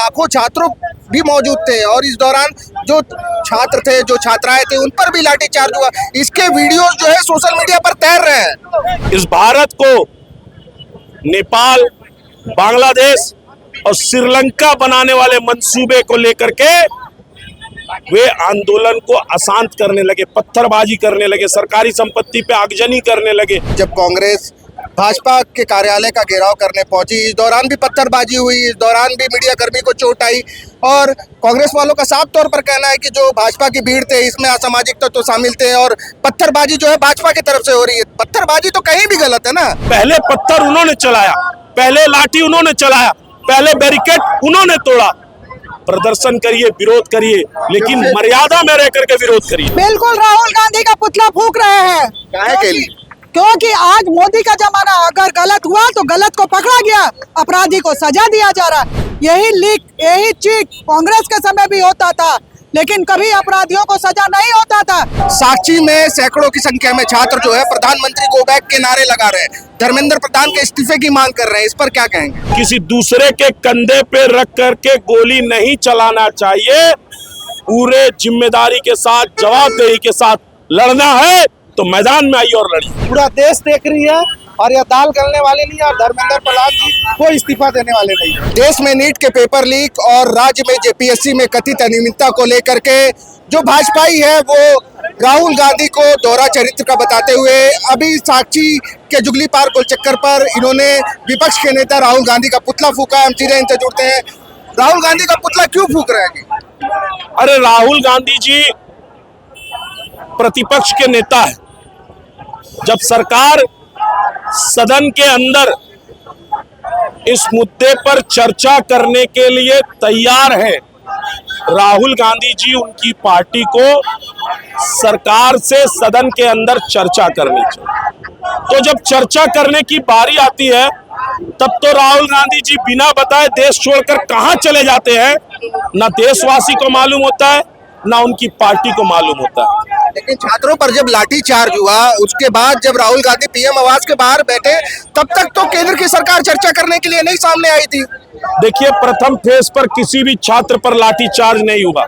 लाखों छात्रों भी मौजूद थे और इस दौरान जो छात्र थे, जो छात्राएं थे, उन पर भी लाठीचार्ज हुआ। इसके वीडियोस जो है सोशल मीडिया पर तैर रहे हैं। इस भारत को नेपाल, बांग्लादेश और श्रीलंका बनाने वाले मंसूबे को लेकर के वे आंदोलन को अशांत करने लगे, पत्थरबाजी करने लगे, सरकारी संपत्ति पे आगजनी करने लगे। जब कांग्रेस भाजपा के कार्यालय का घेराव करने पहुंची, इस दौरान भी पत्थरबाजी हुई, इस दौरान भी मीडिया कर्मी को चोट आई और कांग्रेस वालों का साफ तौर पर कहना है कि जो भाजपा की भीड़ थे इसमें असामाजिक तत्व तो शामिल थे और पत्थरबाजी जो है भाजपा की तरफ से हो रही है। पत्थरबाजी तो कहीं भी गलत है ना। पहले पत्थर उन्होंने चलाया, पहले लाठी उन्होंने चलाया, पहले बैरिकेड उन्होंने तोड़ा। प्रदर्शन करिए, विरोध करिए, लेकिन मर्यादा में रह करके विरोध करिए। बिल्कुल राहुल गांधी का पुतला फूंक रहे हैं। काहे के लिए? क्योंकि आज मोदी का जमाना, अगर गलत हुआ तो गलत को पकड़ा गया, अपराधी को सजा दिया जा रहा। यही लीक, यही चीख कांग्रेस के समय भी होता था, लेकिन कभी अपराधियों को सजा नहीं होता था। साक्षी में सैकड़ों की संख्या में छात्र जो है प्रधानमंत्री गो बैक के नारे लगा रहे हैं, धर्मेंद्र प्रधान के इस्तीफे की मांग कर रहे हैं। इस पर क्या कहेंगे? किसी दूसरे के कंधे पे रख करके गोली नहीं चलाना चाहिए। पूरे जिम्मेदारी के साथ, जवाबदेही के साथ लड़ना है तो मैदान में आइए और लड़िए। पूरा देश देख रही है और यह दाल गलने वाले नहीं है और धर्मेंद्र प्रधान जी को इस्तीफा देने वाले नहीं है। देश में नीट के पेपर लीक और राज्य में जेपीएससी में कथित अनियमितता को लेकर के जो भाजपाई है वो राहुल गांधी को दोहरा चरित्र का बताते हुए अभी साक्षी के जुगली पार्क गोल चक्कर पर इन्होंने विपक्ष के नेता राहुल गांधी का पुतला फूका। हम सीधे इनसे जुड़ते हैं। राहुल गांधी का पुतला क्यों फूक रहे हैं? अरे राहुल गांधी जी प्रतिपक्ष के नेता है। जब सरकार सदन के अंदर इस मुद्दे पर चर्चा करने के लिए तैयार है, राहुल गांधी जी उनकी पार्टी को सरकार से सदन के अंदर चर्चा करनी चाहिए। तो जब चर्चा करने की बारी आती है तब तो राहुल गांधी जी बिना बताए देश छोड़कर कहां चले जाते हैं, ना देशवासी को मालूम होता है, ना उनकी पार्टी को मालूम होता है। लेकिन छात्रों पर जब लाठीचार्ज हुआ उसके बाद जब राहुल गांधी पीएम आवास के बाहर बैठे तब तक तो केंद्र की सरकार चर्चा करने के लिए नहीं सामने आई थी। देखिए, प्रथम फेज पर किसी भी छात्र पर लाठीचार्ज नहीं हुआ।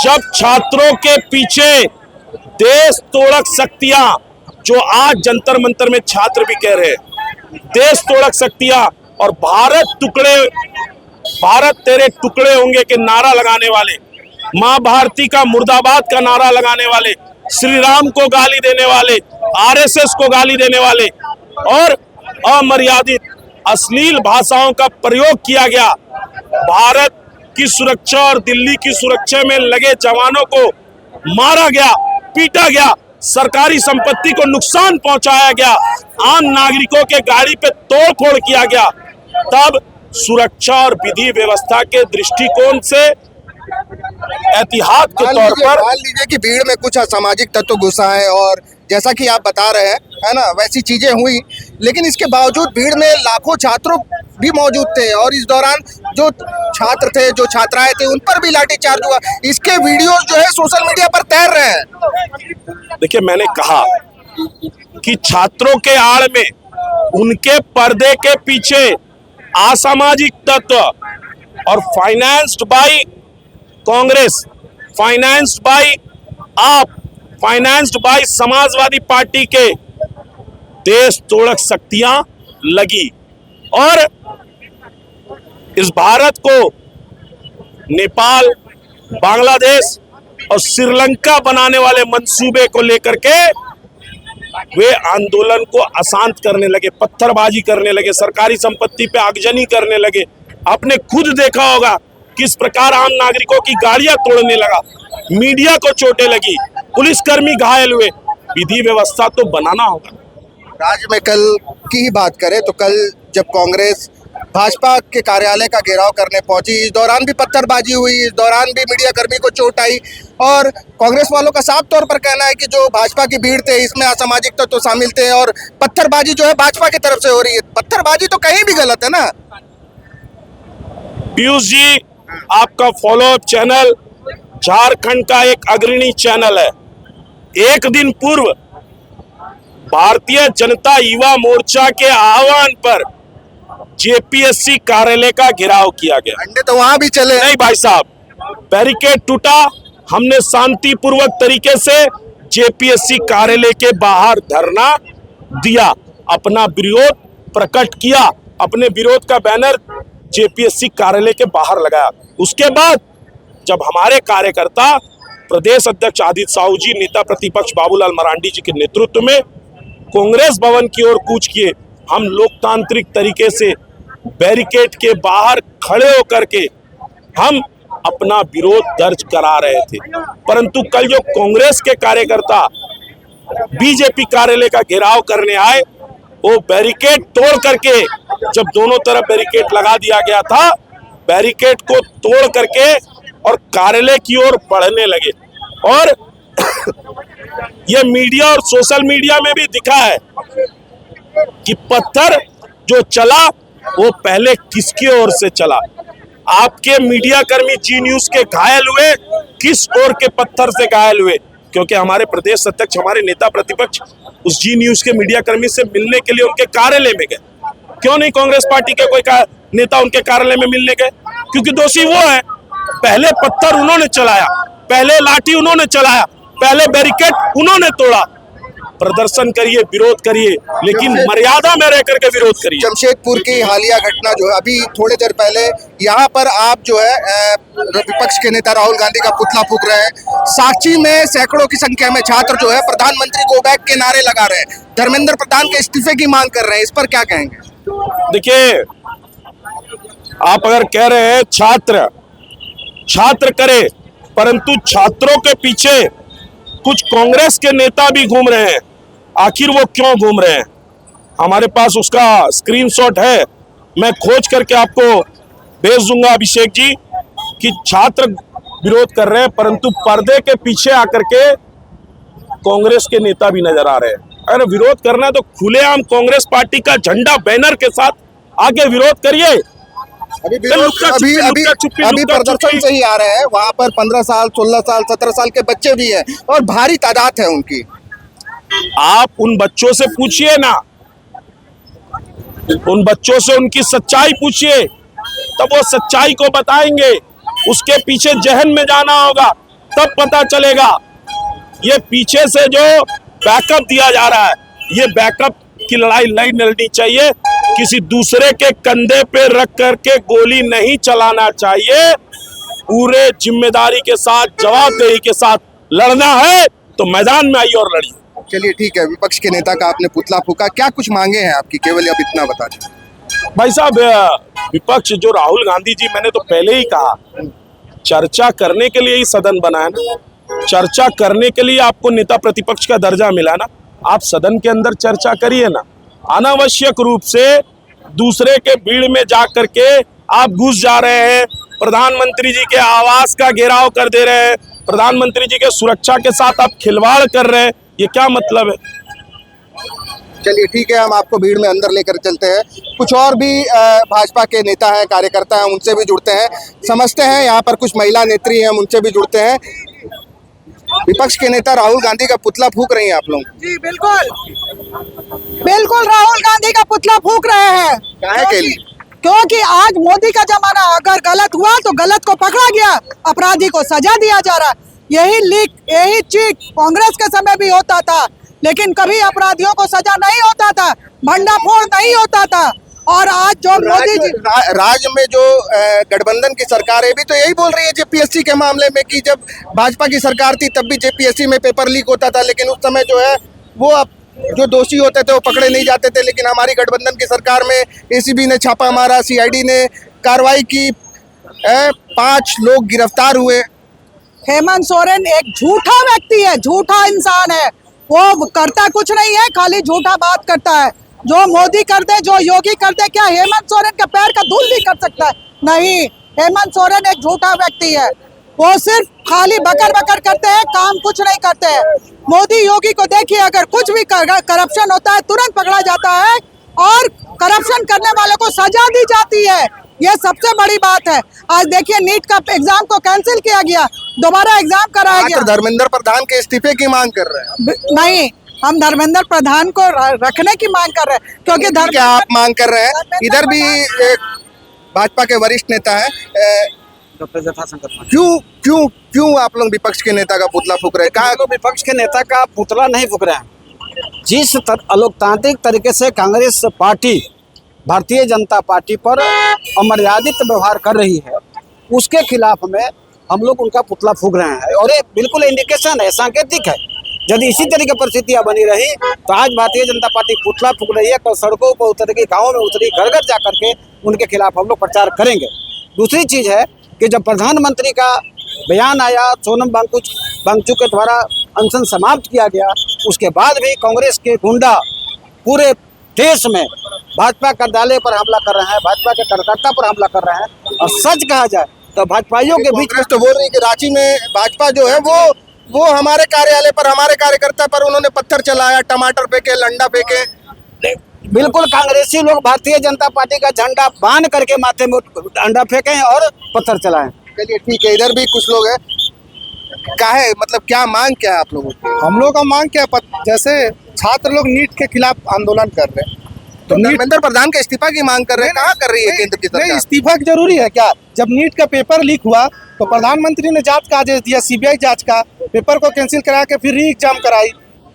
जब छात्रों के पीछे देश तोड़क शक्तियां, जो आज जंतर मंतर में छात्र भी कह रहे हैं, देश तोड़क शक्तियां और भारत तेरे टुकड़े होंगे के नारा लगाने वाले, मां भारती का मुर्दाबाद का नारा लगाने वाले, श्री राम को गाली देने वाले, आरएसएस को गाली देने वाले और अमर्यादित अश्लील भाषाओं का प्रयोग किया गया। भारत की सुरक्षा और दिल्ली की सुरक्षा में लगे जवानों को मारा गया, पीटा गया, सरकारी संपत्ति को नुकसान पहुंचाया गया, आम नागरिकों के गाड़ी पे तोड़फोड़ किया गया। तब सुरक्षा और विधि व्यवस्था के दृष्टिकोण से एहतियात के तौर पर मान लीजिए कि भीड़ में कुछ असामाजिक तत्व घुसा है और जैसा कि आप बता रहे हैं, है ना, वैसी चीजें हुई, लेकिन इसके बावजूद भीड़ में लाखों छात्रों भी मौजूद थे और इस दौरान जो छात्र थे, जो छात्राएं थे, उन पर भी लाठीचार्ज हुआ। इसके वीडियोस जो है सोशल मीडिया पर तैर रहे हैं। देखिए, मैंने कहा कि छात्रों के आड़ में, उनके पर्दे के पीछे असामाजिक तत्व और financed by Congress, financed by आप, फाइनेंस्ड बाय समाजवादी पार्टी के देश तोड़क शक्तियां लगी और इस भारत को नेपाल, बांग्लादेश और श्रीलंका बनाने वाले मंसूबे को लेकर के वे आंदोलन को अशांत करने लगे, पत्थरबाजी करने लगे, सरकारी संपत्ति पे आगजनी करने लगे। आपने खुद देखा होगा किस प्रकार आम नागरिकों की गाड़ियां तोड़ने लगा, मीडिया को चोटें लगी, पुलिसकर्मी घायल हुए। विधि व्यवस्था तो बनाना होगा। राज्य में कल की ही बात करें तो कल जब कांग्रेस भाजपा के कार्यालय का घेराव करने पहुंची, इस दौरान भी पत्थरबाजी हुई, इस दौरान भी मीडिया कर्मी को चोट आई और कांग्रेस वालों का साफ तौर पर कहना है कि जो भाजपा की भीड़ थे इसमें असामाजिक तत्व तो शामिल थे और पत्थरबाजी जो है भाजपा की तरफ से हो रही है। पत्थरबाजी तो कहीं भी गलत है ना। पीयूष जी, आपका फॉलोअप चैनल झारखंड का एक अग्रणी चैनल है। एक दिन पूर्व भारतीय जनता युवा मोर्चा के आह्वान पर जेपीएससी कार्यालय का घेराव किया गया। अंडे तो वहां भी चले। नहीं भाई साहब, बैरिकेड टूटा, हमने शांतिपूर्वक तरीके से जेपीएससी कार्यालय के बाहर धरना दिया, अपना विरोध प्रकट किया, अपने विरोध का बैनर जेपीएससी कार्यालय के बाहर लगाया। उसके बाद जब हमारे कार्यकर्ता प्रदेश अध्यक्ष आदित्य साहू जी, नेता प्रतिपक्ष बाबूलाल मरांडी जी के नेतृत्व में कांग्रेस भवन की ओर कूच किए, हम लोकतांत्रिक तरीके से बैरिकेड के बाहर खड़े होकर के हम अपना विरोध दर्ज करा रहे थे। परंतु कल जो कांग्रेस के कार्यकर्ता बीजेपी कार्यालय का घेराव करने आए, वो बैरिकेड तोड़ करके, जब दोनों तरफ बैरिकेड लगा दिया गया था, बैरिकेड को तोड़ करके और कार्यालय की ओर बढ़ने लगे। और ये मीडिया और सोशल मीडिया में भी दिखा है कि पत्थर जो चला वो पहले किसकी ओर से चला। आपके मीडिया कर्मी जी न्यूज के घायल हुए, किस ओर के पत्थर से घायल हुए? क्योंकि हमारे प्रदेश अध्यक्ष, हमारे नेता प्रतिपक्ष उस जी न्यूज के मीडिया कर्मी से मिलने के लिए उनके कार्यालय में गए। क्यों नहीं कांग्रेस पार्टी के कोई नेता उनके कार्यालय में मिलने गए? क्योंकि दोषी वो है, पहले पत्थर उन्होंने चलाया, पहले लाठी उन्होंने चलाया, पहले बैरिकेड उन्होंने तोड़ा। प्रदर्शन करिए, विरोध करिए, लेकिन मर्यादा में रह करके विरोध करिए। जमशेदपुर की हालिया घटना जो है, अभी थोड़ी देर पहले यहाँ पर आप जो है विपक्ष के नेता राहुल गांधी का पुतला फूंक रहे हैं। साक्षी में सैकड़ों की संख्या में छात्र जो है प्रधानमंत्री गो बैक के नारे लगा रहे हैं, धर्मेंद्र प्रधान के इस्तीफे की मांग कर रहे हैं। इस पर क्या कहेंगे? देखिए, आप अगर कह रहे हैं छात्र करे, परंतु छात्रों के पीछे कुछ कांग्रेस के नेता भी घूम रहे हैं। आखिर वो क्यों घूम रहे हैं? हमारे पास उसका स्क्रीनशॉट है, मैं खोज करके आपको भेज दूंगा अभिषेक जी, कि छात्र विरोध कर रहे हैं, परंतु पर्दे के पीछे आकर के कांग्रेस के नेता भी नजर आ रहे हैं। अगर विरोध करना है तो खुलेआम कांग्रेस पार्टी का झंडा बैनर के साथ आगे विरोध करिए। अभी प्रदर्शन से ही आ रहे हैं, वहां पर 15 साल, 16 साल, 17 साल के बच्चे भी हैं और भारी तादाद है उनकी। आप उन बच्चों से पूछिए ना, उन बच्चों से उनकी सच्चाई पूछिए, तब वो सच्चाई को बताएंगे। उसके पीछे जहन में जाना होगा, तब पता चलेगा। ये पीछे से जो बैकअप दिया जा रहा है, ये बैकअप की लड़ाई नहीं लड़नी चाहिए। किसी दूसरे के कंधे पे रख करके गोली नहीं चलाना चाहिए। पूरे जिम्मेदारी के साथ, जवाबदेही के साथ लड़ना है तो मैदान में आइए और लड़िए। चलिए ठीक है, विपक्ष के नेता का आपने पुतला फूका, क्या कुछ मांगे हैं आपकी? केवल अब इतना बता दें। भाई साहब, विपक्ष जो राहुल गांधी जी, मैंने तो पहले ही कहा, चर्चा करने के लिए ही सदन बना है ना। चर्चा करने के लिए आपको नेता प्रतिपक्ष का दर्जा मिला ना, आप सदन के अंदर चर्चा करिए ना। अनावश्यक रूप से दूसरे के भीड़ में जा करके आप घुस जा रहे हैं, प्रधानमंत्री जी के आवास का घेराव कर दे रहे हैं, प्रधानमंत्री जी के सुरक्षा के साथ आप खिलवाड़ कर रहे हैं। ये क्या मतलब है? चलिए ठीक है, हम आपको भीड़ में अंदर लेकर चलते हैं। कुछ और भी भाजपा के नेता हैं, कार्यकर्ता हैं, उनसे भी जुड़ते हैं, समझते हैं। यहाँ पर कुछ महिला नेत्री हैं, उनसे भी जुड़ते हैं। विपक्ष के नेता राहुल गांधी का पुतला फूंक रही हैं आप लोग? जी बिल्कुल राहुल गांधी का पुतला फूंक रहे हैं। काहे के लिए? क्योंकि आज मोदी का जमाना, अगर गलत हुआ तो गलत को पकड़ा गया, अपराधी को सजा दिया जा रहा। यही लीक, यही चीट कांग्रेस के समय भी होता था, लेकिन कभी अपराधियों को सजा नहीं होता था, भंडाफोड़ नहीं होता था। और आज जो मोदी जी राज्य में जो गठबंधन की सरकार है भी तो यही बोल रही है जेपीएससी के मामले में, कि जब भाजपा की सरकार थी तब भी जेपीएससी में पेपर लीक होता था, लेकिन उस समय जो है वो जो दोषी होते थे वो पकड़े नहीं जाते थे। लेकिन हमारी गठबंधन की सरकार में एसीबी ने छापा मारा, सीआईडी ने कार्रवाई की, 5 लोग गिरफ्तार हुए। हेमंत सोरेन एक झूठा व्यक्ति है, झूठा इंसान है। वो करता कुछ नहीं है, खाली झूठा बात करता है। जो मोदी कर दे, जो योगी कर दे, क्या हेमंत सोरेन का पैर का धूल भी कर सकता है? नहीं, हेमंत सोरेन एक झूठा व्यक्ति है। वो सिर्फ खाली बकर बकर करते हैं, काम कुछ नहीं करते हैं। मोदी योगी को देखिए, अगर कुछ भी करप्शन होता है तुरंत पकड़ा जाता है और करप्शन करने वालों को सजा दी जाती है। ये सबसे बड़ी बात है। आज देखिए, नीट का एग्जाम को कैंसिल किया गया, दोबारा एग्जाम कराया गया। धर्मेंद्र प्रधान के इस्तीफे की मांग कर रहे हैं? नहीं, हम धर्मेंद्र प्रधान को रखने की मांग कर रहे हैं, क्योंकि क्या आप मांग कर रहे हैं? इधर भी एक भाजपा के वरिष्ठ नेता है, डॉक्टर जटाशंकर पांडे। क्यों क्यों क्यों आप लोग विपक्ष के नेता का पुतला फूक रहे हैं? हम लोग विपक्ष के नेता का पुतला नहीं फूक रहे हैं। जिस अलोकतांत्रिक तरीके से कांग्रेस पार्टी भारतीय जनता पार्टी पर अमर्यादित व्यवहार कर रही है, उसके खिलाफ में हम लोग उनका पुतला फूक रहे हैं। और ये बिल्कुल इंडिकेशन है, सांकेतिक है। यदि इसी तरह की परिस्थितियां बनी रही तो आज भारतीय जनता पार्टी पुतला फूक रही है, कल सड़कों पर उतरेगी, गाँव में उतरी, घर घर जा करके उनके खिलाफ हम लोग प्रचार करेंगे। दूसरी चीज़ है कि जब प्रधानमंत्री का बयान आया, सोनम वांगचुक के द्वारा अनशन समाप्त किया गया, उसके बाद भी कांग्रेस के गुंडा पूरे देश में भाजपा कार्यालय पर हमला कर रहे हैं, भाजपा के कार्यकर्ता पर हमला कर रहे हैं। और सच कहा जाए तो भाजपाइयों के बीच कांग्रेस तो बोल रही है कि रांची में भाजपा जो है वो हमारे कार्यालय पर, हमारे कार्यकर्ता पर उन्होंने पत्थर चलाया, टमाटर फेंके, लंडा फेंके। बिल्कुल कांग्रेसी लोग भारतीय जनता पार्टी का झंडा बांध करके माथे में अंडा फेंके और पत्थर चलाए। चलिए ठीक है, इधर भी कुछ लोग हैं। काहे मतलब क्या मांग क्या है आप लोगों की? हम लोग का मांग क्या जैसे छात्र लोग नीट के खिलाफ आंदोलन कर रहे हैं, तो धर्मेंद्र प्रधान के इस्तीफा की मांग कर रहे हैं, कहाँ कर रही है केंद्र की नहीं, सरकार? इस्तीफा की जरूरी है क्या? जब नीट का पेपर लीक हुआ तो प्रधानमंत्री ने जांच का आदेश दिया, सीबीआई जांच का, पेपर को कैंसिल करा के फिर री एग्जाम कराई,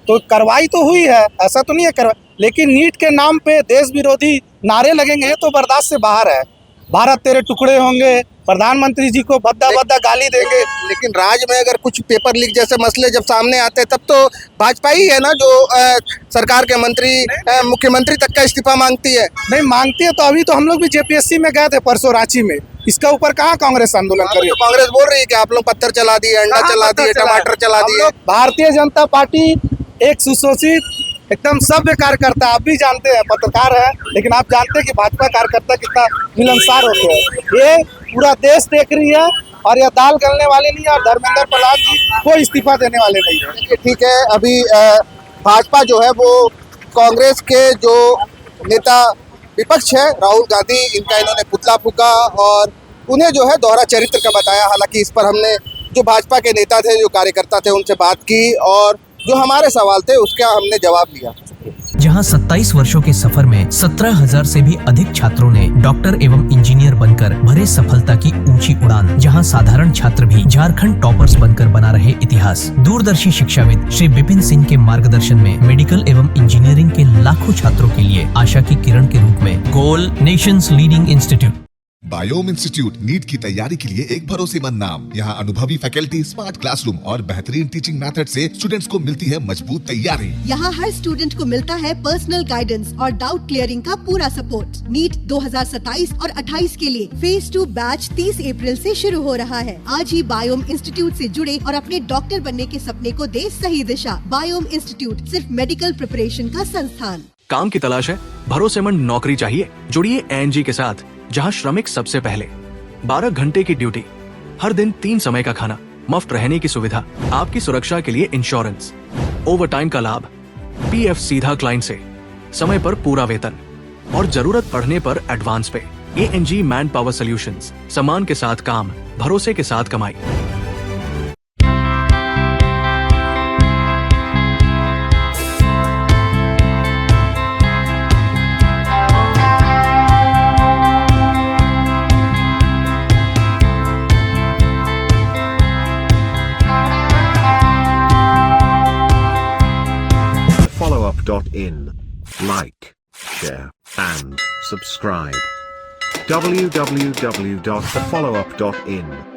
तो कार्रवाई तो हुई है, ऐसा तो नहीं है करवाई। लेकिन नीट के नाम पे देश विरोधी नारे लगेंगे तो बर्दाश्त से बाहर है। भारत तेरे टुकड़े होंगे, प्रधानमंत्री जी को भद्दा भद्दा गाली देंगे। लेकिन राज्य में अगर कुछ पेपर लीक जैसे मसले जब सामने आते हैं तब तो भाजपा ही है ना जो सरकार के मंत्री, मुख्यमंत्री तक का इस्तीफा मांगती है। नहीं मांगती है तो अभी तो हम लोग भी जेपीएससी में गए थे परसों रांची में, इसका ऊपर कहाँ कांग्रेस आंदोलन करी? तो कांग्रेस बोल रही है कि आप लोग पत्थर चला दिए, अंडा चला दिए, टमाटर चला दिए। भारतीय जनता पार्टी एक सुशोषित एकदम सभ्य कार्यकर्ता, आप भी जानते हैं, पत्रकार है, लेकिन आप जानते हैं कि भाजपा कार्यकर्ता कितना मिलनसार होते हैं। ये पूरा देश देख रही है और ये दाल गलने वाले नहीं है, और धर्मेंद्र प्रधान जी कोई इस्तीफा देने वाले नहीं है। ठीक है, अभी भाजपा जो है वो कांग्रेस के जो नेता विपक्ष है राहुल गांधी, इनका इन्होंने पुतला फूका और उन्हें जो है दोहरा चरित्र का बताया। हालांकि इस पर हमने जो भाजपा के नेता थे, जो कार्यकर्ता थे, उनसे बात की और जो हमारे सवाल थे उसका हमने जवाब दिया। जहां 27 वर्षों के सफर में 17,000 से भी अधिक छात्रों ने डॉक्टर एवं इंजीनियर बनकर भरे सफलता की ऊंची उड़ान, जहां साधारण छात्र भी झारखंड टॉपर्स बनकर बना रहे इतिहास। दूरदर्शी शिक्षाविद श्री विपिन सिंह के मार्गदर्शन में मेडिकल एवं इंजीनियरिंग के लाखों छात्रों के लिए आशा की किरण के रूप में गोल नेशंस लीडिंग इंस्टीट्यूट। बायोम इंस्टीट्यूट नीट की तैयारी के लिए एक भरोसेमंद नाम। यहाँ अनुभवी फैकल्टी, स्मार्ट क्लासरूम और बेहतरीन टीचिंग मेथड से स्टूडेंट्स को मिलती है मजबूत तैयारी। यहाँ हर स्टूडेंट को मिलता है पर्सनल गाइडेंस और डाउट क्लियरिंग का पूरा सपोर्ट। नीट 2027 और 28 के लिए फेज 2 बैच 30 अप्रैल से शुरू हो रहा है। आज ही बायोम इंस्टीट्यूट से जुड़े और अपने डॉक्टर बनने के सपने को दे सही दिशा। बायोम इंस्टीट्यूट सिर्फ मेडिकल प्रिपरेशन का संस्थान। काम की तलाश है, भरोसेमंद नौकरी चाहिए? जुड़िए एनजी के साथ, जहां श्रमिक सबसे पहले। 12 घंटे की ड्यूटी, हर दिन 3 समय का खाना, मुफ्त रहने की सुविधा, आपकी सुरक्षा के लिए इंश्योरेंस, ओवर टाइम का लाभ, पीएफ सीधा क्लाइंट से, समय पर पूरा वेतन और जरूरत पड़ने पर एडवांस पे। एएनजी मैन पावर सॉल्यूशंस, सम्मान के साथ काम, भरोसे के साथ कमाई। followup.in. Like, share, and subscribe. www.thefollowup.in